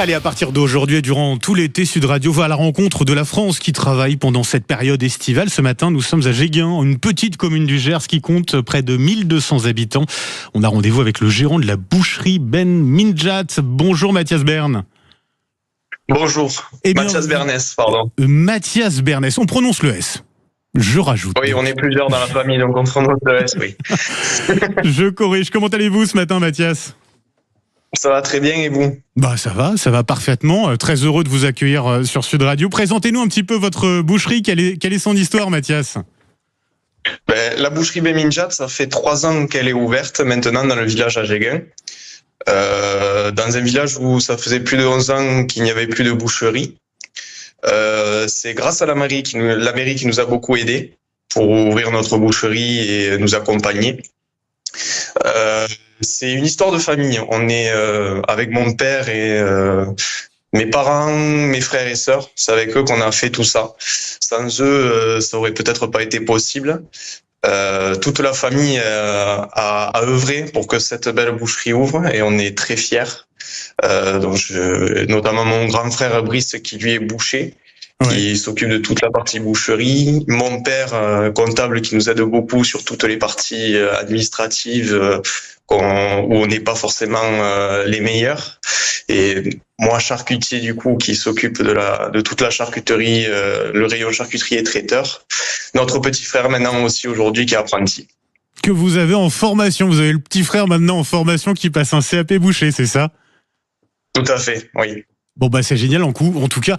Allez, à partir d'aujourd'hui et durant tout l'été, Sud Radio va à la rencontre de la France qui travaille pendant cette période estivale. Ce matin, nous sommes à Jéguin, une petite commune du Gers qui compte près de 1200 habitants. On a rendez-vous avec le gérant de la boucherie Ben Minjat. Bonjour Mathias Bern. Bonjour, Mathias Bernès, pardon. Mathias Bernès, on prononce le S. Je rajoute. Oui, on est plusieurs dans la famille, donc on prononce le S, oui. Je corrige. Comment allez-vous ce matin, Mathias ? Ça va très bien, et vous ? Ça va parfaitement. Très heureux de vous accueillir sur Sud Radio. Présentez-nous un petit peu votre boucherie. Quelle est son histoire, Mathias ? La boucherie Ben Minjat, ça fait 3 ans qu'elle est ouverte maintenant dans le village à Jéguin. Dans un village où ça faisait plus de 11 ans qu'il n'y avait plus de boucherie. C'est grâce à la mairie qui nous a beaucoup aidés pour ouvrir notre boucherie et nous accompagner. C'est une histoire de famille. On est avec mon père et mes parents, mes frères et sœurs. C'est avec eux qu'on a fait tout ça. Sans eux, ça aurait peut-être pas été possible. Toute la famille a œuvré pour que cette belle boucherie ouvre et on est très fiers. Notamment mon grand frère Brice qui lui est boucher. Qui s'occupe de toute la partie boucherie. Mon père, comptable, qui nous aide beaucoup sur toutes les parties administratives où on n'est pas forcément les meilleurs. Et moi, charcutier, du coup, qui s'occupe de toute la charcuterie, le rayon charcuterie et traiteur. Notre petit frère, maintenant aussi, aujourd'hui, qui est apprenti. Que vous avez en formation. Vous avez le petit frère maintenant en formation qui passe un CAP boucher, c'est ça ? Tout à fait, oui. Bon c'est génial en tout cas,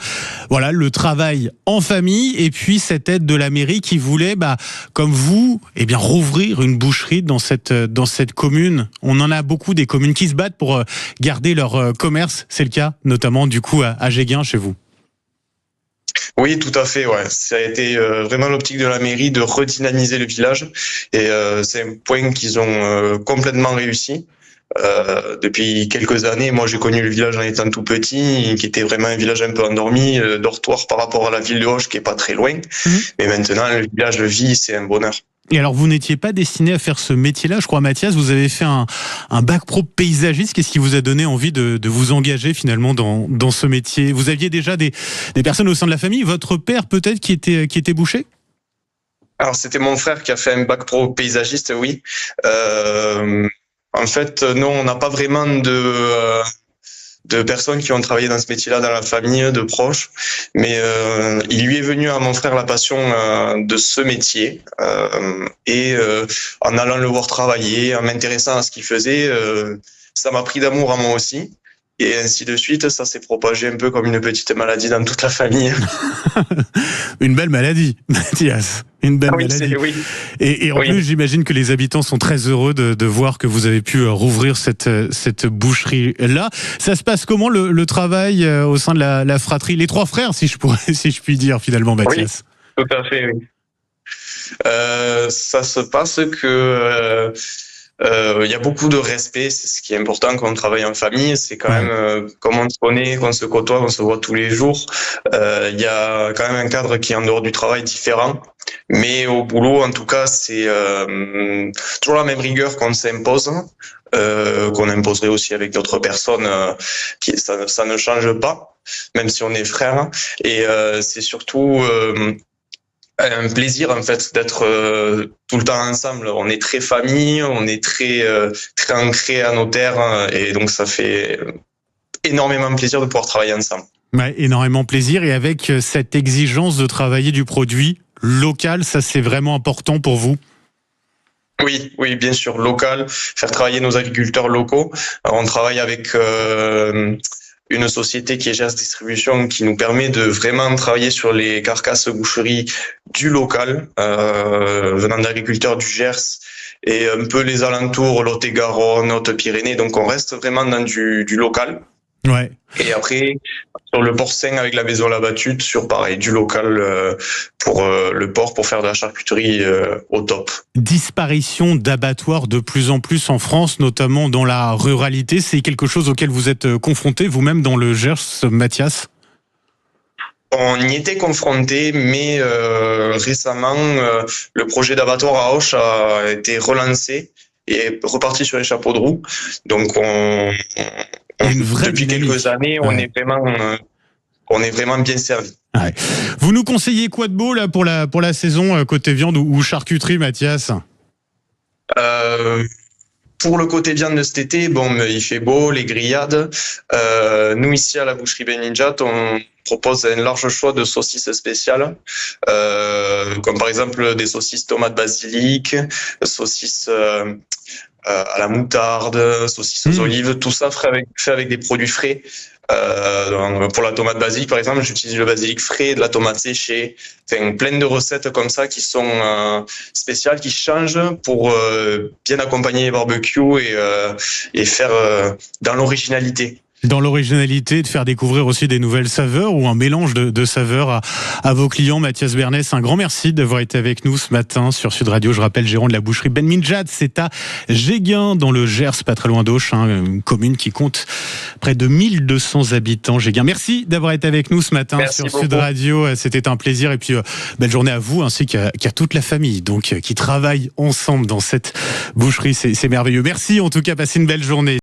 voilà le travail en famille et puis cette aide de la mairie qui voulait, comme vous, rouvrir une boucherie dans cette commune. On en a beaucoup des communes qui se battent pour garder leur commerce. C'est le cas notamment du coup à Jéguin chez vous. Oui, tout à fait. Ouais, ça a été vraiment l'optique de la mairie de redynamiser le village et c'est un point qu'ils ont complètement réussi. Depuis quelques années, moi j'ai connu le village en étant tout petit, qui était vraiment un village un peu endormi, dortoir par rapport à la ville de Auch qui est pas très loin. Mais maintenant le village vit, c'est un bonheur. Et alors vous n'étiez pas destiné à faire ce métier-là, je crois Mathias, vous avez fait un bac pro paysagiste. Qu'est-ce qui vous a donné envie de vous engager finalement dans ce métier ? Vous aviez déjà des personnes au sein de la famille, votre père peut-être qui était boucher ? Alors c'était mon frère qui a fait un bac pro paysagiste, oui. En fait, non, on n'a pas vraiment de personnes qui ont travaillé dans ce métier-là dans la famille, de proches. Mais il lui est venu à mon frère la passion de ce métier. En allant le voir travailler, en m'intéressant à ce qu'il faisait, ça m'a pris d'amour à moi aussi. Et ainsi de suite, ça s'est propagé un peu comme une petite maladie dans toute la famille. Une belle maladie, Mathias. Une belle maladie. Oui. Et en plus, j'imagine que les habitants sont très heureux de voir que vous avez pu rouvrir cette boucherie-là. Ça se passe comment le travail au sein de la fratrie ? Les 3 frères, si je puis dire finalement, Mathias. Oui, tout à fait, oui. Ça se passe que... y a beaucoup de respect, c'est ce qui est important quand on travaille en famille, c'est quand même comme on se connaît, qu'on se côtoie, on se voit tous les jours. Y a quand même un cadre qui est en dehors du travail différent, mais au boulot en tout cas c'est toujours la même rigueur qu'on s'impose, qu'on imposerait aussi avec d'autres personnes. Ça ne change pas, même si on est frères. Et c'est surtout un plaisir en fait d'être tout le temps ensemble. On est très famille, on est très ancré à nos terres et donc ça fait énormément plaisir de pouvoir travailler ensemble. Énormément plaisir et avec cette exigence de travailler du produit local, ça c'est vraiment important pour vous ? Oui, bien sûr, local, faire travailler nos agriculteurs locaux. Alors, on travaille avec une société qui est Gers Distribution qui nous permet de vraiment travailler sur les carcasses boucheries du local, venant d'agriculteurs du Gers et un peu les alentours, Lot-et-Garonne, Haute-Pyrénées. Donc on reste vraiment dans du local. Ouais. Et après, sur le porcin avec la maison La Battute, sur pareil, du local pour le porc, pour faire de la charcuterie au top. Disparition d'abattoirs de plus en plus en France, notamment dans la ruralité. C'est quelque chose auquel vous êtes confronté vous-même dans le Gers, Mathias ? On y était confronté, mais récemment, le projet d'abattoir à Auch a été relancé et reparti sur les chapeaux de roue. Donc Une vraie Depuis dynamique. quelques années, on est vraiment bien servi. Ouais. Vous nous conseillez quoi de beau là pour la saison côté viande ou charcuterie, Mathias? Pour le côté viande de cet été, bon, il fait beau, les grillades. Nous, ici, à la boucherie Ben Ninjat, on propose un large choix de saucisses spéciales, comme par exemple des saucisses tomates basilic, saucisses à la moutarde, saucisses aux olives, tout ça fait avec des produits frais. Donc pour la tomate basilic, par exemple, j'utilise le basilic frais, de la tomate séchée, enfin, plein de recettes comme ça qui sont spéciales, qui changent pour bien accompagner les barbecues et faire dans l'originalité. Dans l'originalité, de faire découvrir aussi des nouvelles saveurs ou un mélange de saveurs à vos clients. Mathias Bernès, un grand merci d'avoir été avec nous ce matin sur Sud Radio. Je rappelle, gérant de la boucherie Ben Ninjat, c'est à Géguin, dans le Gers, pas très loin d'Auch, une commune qui compte près de 1200 habitants. Géguin, merci d'avoir été avec nous ce matin merci sur beaucoup. Sud Radio. C'était un plaisir et puis belle journée à vous ainsi qu'à toute la famille donc qui travaille ensemble dans cette boucherie. C'est merveilleux. Merci en tout cas, passez une belle journée.